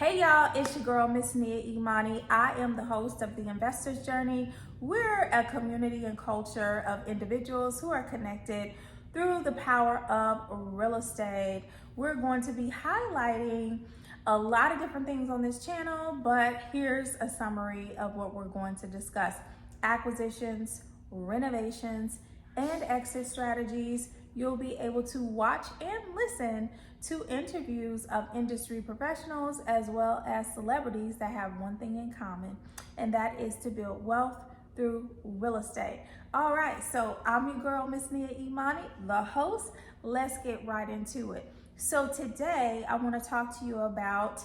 Hey y'all, it's your girl, Miss Nia Imani. I am the host of The Investor's Journey. We're a community and culture of individuals who are connected through the power of real estate. We're going to be highlighting a lot of different things on this channel, but here's a summary of what we're going to discuss. Acquisitions, renovations, and exit strategies. You'll be able to watch and listen to interviews of industry professionals as well as celebrities that have one thing in common, and that is to build wealth through real estate. All right, so I'm your girl, Miss Nia Imani, the host. Let's get right into it. So today I want to talk to you about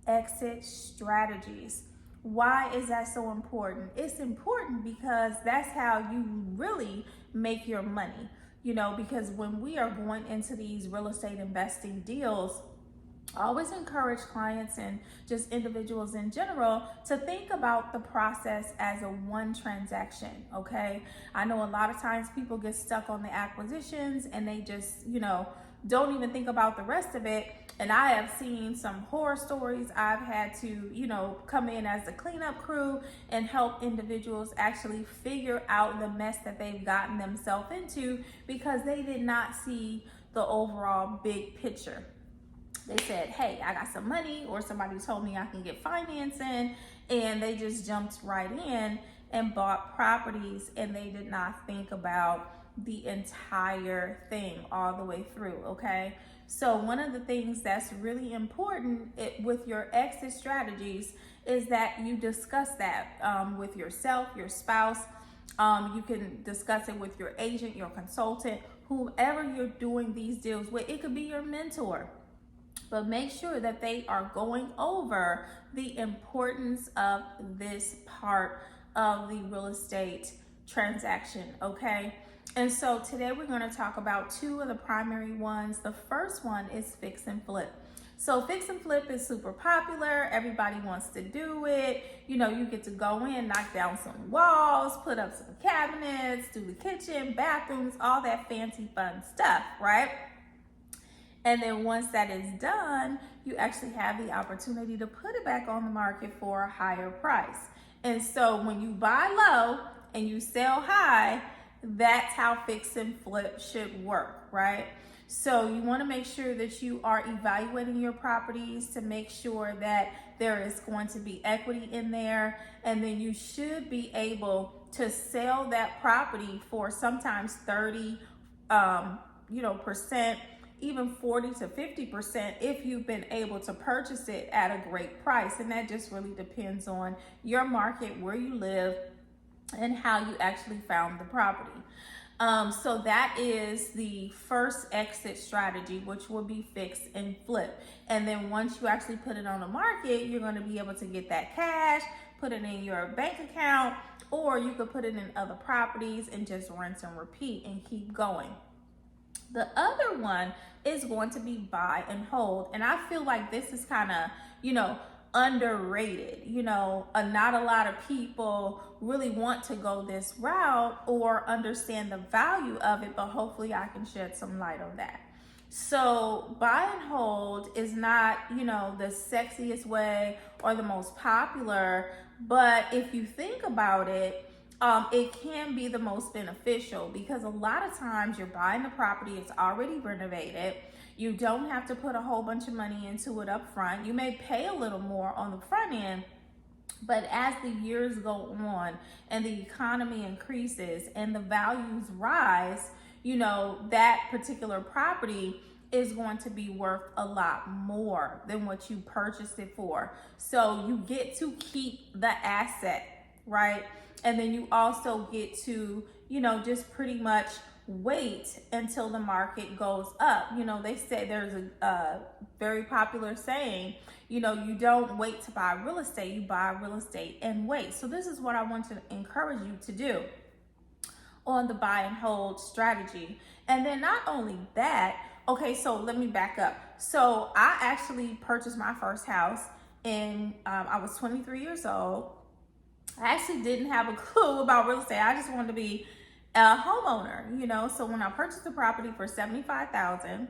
exit strategies. Why is that so important? It's important because that's how you really make your money. Because when we are going into these real estate investing deals, I always encourage clients and just individuals in general to think about the process as a one transaction, okay? I know a lot of times people get stuck on the acquisitions and they just, don't even think about the rest of it. And I have seen some horror stories. I've had to, come in as a cleanup crew and help individuals actually figure out the mess that they've gotten themselves into because they did not see the overall big picture. They said, hey, I got some money, or somebody told me I can get financing, and they just jumped right in and bought properties, and they did not think about the entire thing all the way through, okay? So one of the things that's really important with your exit strategies is that you discuss that with yourself, your spouse. You can discuss it with your agent, your consultant, whoever you're doing these deals with. It could be your mentor. But make sure that they are going over the importance of this part of the real estate transaction, okay? And so today we're going to talk about two of the primary ones. The first one is fix and flip. So fix and flip is super popular. Everybody wants to do it. You get to go in, knock down some walls, put up some cabinets, do the kitchen, bathrooms, all that fancy fun stuff, right? And then once that is done, you actually have the opportunity to put it back on the market for a higher price. And so when you buy low and you sell high, that's how fix and flip should work, right? So you want to make sure that you are evaluating your properties to make sure that there is going to be equity in there. And then you should be able to sell that property for sometimes 30, percent, even 40 to 50% if you've been able to purchase it at a great price. And that just really depends on your market, where you live, and how you actually found the property. So that is the first exit strategy, which will be fix and flip. And then once you actually put it on the market, you're going to be able to get that cash, put it in your bank account, or you could put it in other properties and just rinse and repeat and keep going. The other one is going to be buy and hold. And I feel like this is kind of, underrated. Not a lot of people really want to go this route or understand the value of it, but hopefully I can shed some light on that. So buy and hold is not, the sexiest way or the most popular, but if you think about it, it can be the most beneficial because a lot of times you're buying the property, it's already renovated. You don't have to put a whole bunch of money into it up front. You may pay a little more on the front end, but as the years go on and the economy increases and the values rise, that particular property is going to be worth a lot more than what you purchased it for. So you get to keep the asset, right? And then you also get to, just pretty much wait until the market goes up. They say there's a very popular saying, you don't wait to buy real estate, you buy real estate and wait. So this is what I want to encourage you to do on the buy and hold strategy. And then not only that, okay, so let me back up. So I actually purchased my first house and I was 23 years old. I actually didn't have a clue about real estate. I just wanted to be a homeowner, So when I purchased the property for $75,000,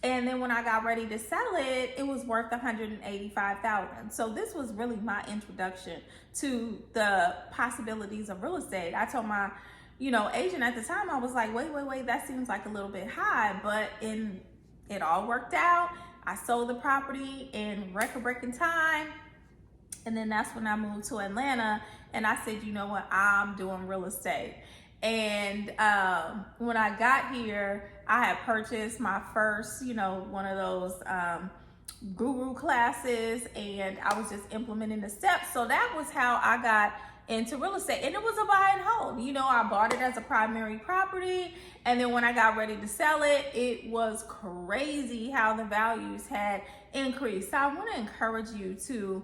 And then when I got ready to sell it, it was worth $185,000. So this was really my introduction to the possibilities of real estate. I told my, agent at the time, I was like, wait, that seems like a little bit high, but it all worked out. I sold the property in record-breaking time. And then that's when I moved to Atlanta, and I said, you know what, I'm doing real estate. And when I got here, I had purchased my first, one of those guru classes, and I was just implementing the steps. So that was how I got into real estate. And it was a buy and hold. I bought it as a primary property. And then when I got ready to sell it, it was crazy how the values had increased. So I want to encourage you to,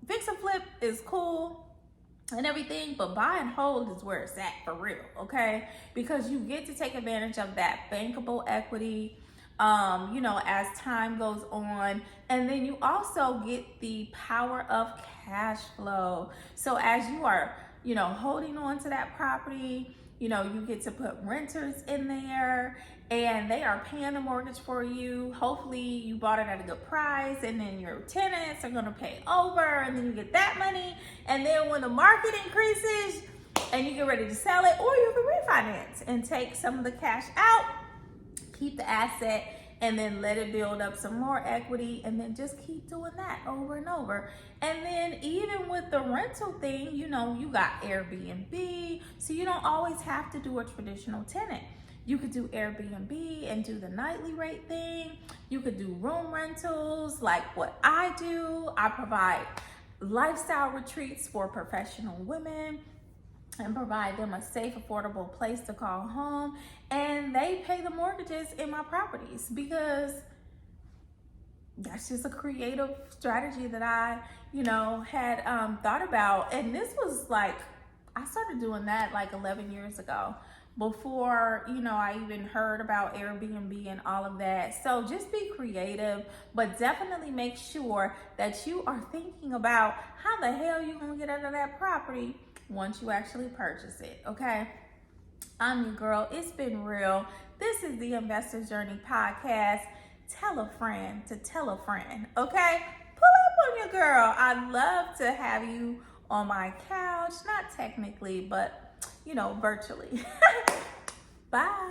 fix and flip is cool and everything, but buy and hold is where it's at for real, okay? Because you get to take advantage of that bankable equity, as time goes on. And then you also get the power of cash flow. So as you are, holding on to that property, you get to put renters in there and they are paying the mortgage for you. Hopefully you bought it at a good price, and then your tenants are going to pay over, and then you get that money. And then when the market increases and you get ready to sell it, or you can refinance and take some of the cash out, keep the asset, and then let it build up some more equity, and then just keep doing that over and over. And then even with the rental thing, you got Airbnb, so you don't always have to do a traditional tenant. You could do Airbnb and do the nightly rate thing. You could do room rentals like what I do. I provide lifestyle retreats for professional women and provide them a safe, affordable place to call home. And they pay the mortgages in my properties, because that's just a creative strategy that I, had thought about. And this was like, I started doing that like 11 years ago, before, I even heard about Airbnb and all of that. So just be creative, but definitely make sure that you are thinking about how the hell you're gonna get out of that property once you actually purchase it, okay? I'm your girl. It's been real. This is the Investor's Journey podcast. Tell a friend to tell a friend, okay? Pull up on your girl. I'd love to have you on my couch, not technically, but virtually. Bye.